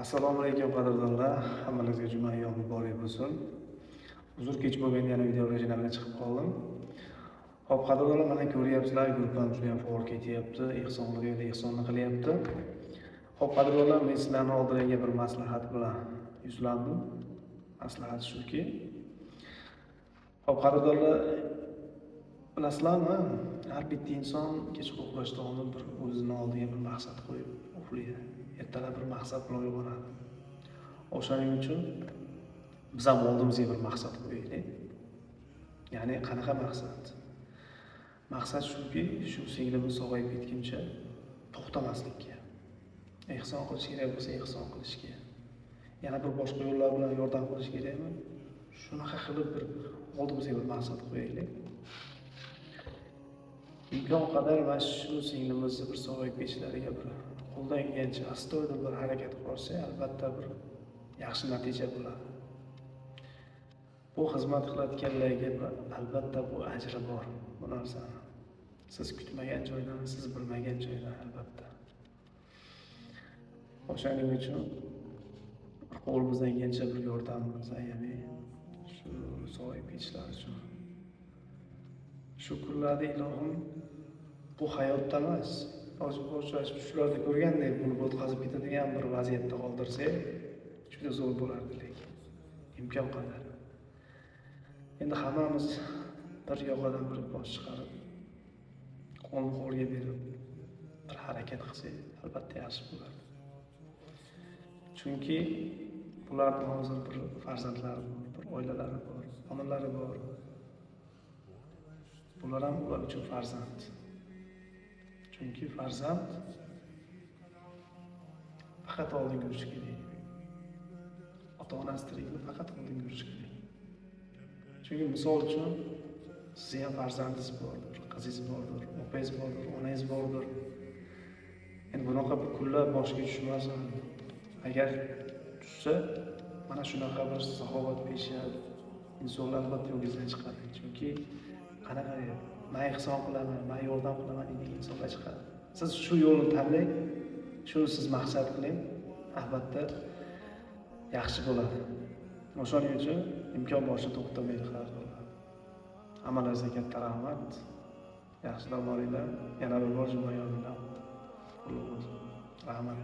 Assalomu alaykum qadrdonlar, hammangizga juma yo'q muborak bo'lsin. Uzr kech bo'lganda yana video rejimga chiqib qoldim. Xo'p, qadrdonlar, mana ko'ryapsizlar, guruhim juda ham faol ketyapti, ehsonni qilyapti. Xo'p, qadrdonlar, men sizlarning oldingizga bir maslahat bilan yuzlandim. Maslahat shuki. Xo'p, qadrdonlar, bilasizlarmi, har bitta inson kechqurun uxlashdan oldin bir o'zining oldiga bir maqsad qo'yib uxlaydi. Ertalab bir maqsad bilan uyg'onadi. O'shaning uchun biz ham oldimizga bir maqsad qo'yaylik. Ya'ni qanaqa maqsad? Maqsad shuki, shu singlimiz sog'ayib ketguncha to'xtamaslikka. Ehson qilish kerak bo'lsa, ehson qilishga. Yana bir boshqa yo'llar bilan yordam qilish kerakmi? Shunaqa qilib bir oldimizga bir maqsad qo'yaylik. Imkon qadar mana shu singlimizni bir sog'ayib ketishlariga bir qo'ldan kelgancha astoydil bir harakat qilsa, albatta bir yaxshi natija bo'ladi. Bu xizmat qilayotganlarga albatta bu ajri bor bu narsani. Siz kutmagan joydan, siz bilmagan joydan albatta. O'shaning uchun qo'limizdan kelgancha bir yordamimiz, ya'ni shu sog'ayib ketishlar uchun. Shu kunlarda ilohim bu hayotda emas, shularda ko'rgandek bo'lib o'tkazib ketadigan bir vaziyatda qoldirsak, juda zo'r bo'lardi lekin. Imkon qadar. Endi hammamiz bir yoqadan bir bosh chiqarib, qo'lni qo'lga berib, bir harakat qilsak, albatta yaxshi bo'lardi. Chunki bularning hozir bir farzandlari bor, bir oilalari bor, onalari bor. Bular ham ular uchun farzand. Chunki farzand faqat oldinga yurish kerak. Ota-onasi tirikmi faqat oldinga yurish kerak. Chunki misol uchun sizning ham farzandingiz bordir, qizingiz bordir, opangiz bordir, onangiz bordir. Endi bunaqa bir kunlar boshiga tushmasin. Agar tushsa, mana shunaqa bir saxovatpesha insonlar albatta yo'lingizdan chiqadi. Chunki qanaqa men ehson qilaman, men yordam qilaman degan insonlar chiqadi. Siz shu yo'lni tanlang, shuni siz maqsad qiling, albatta yaxshi bo'ladi. O'shaning uchun imkon boricha to'xtamaydi qadrdonlar. Hammalaringizga katta rahmat. Yaxshilab boringlar. Yana bir bor juma yo'lida. Rahmat.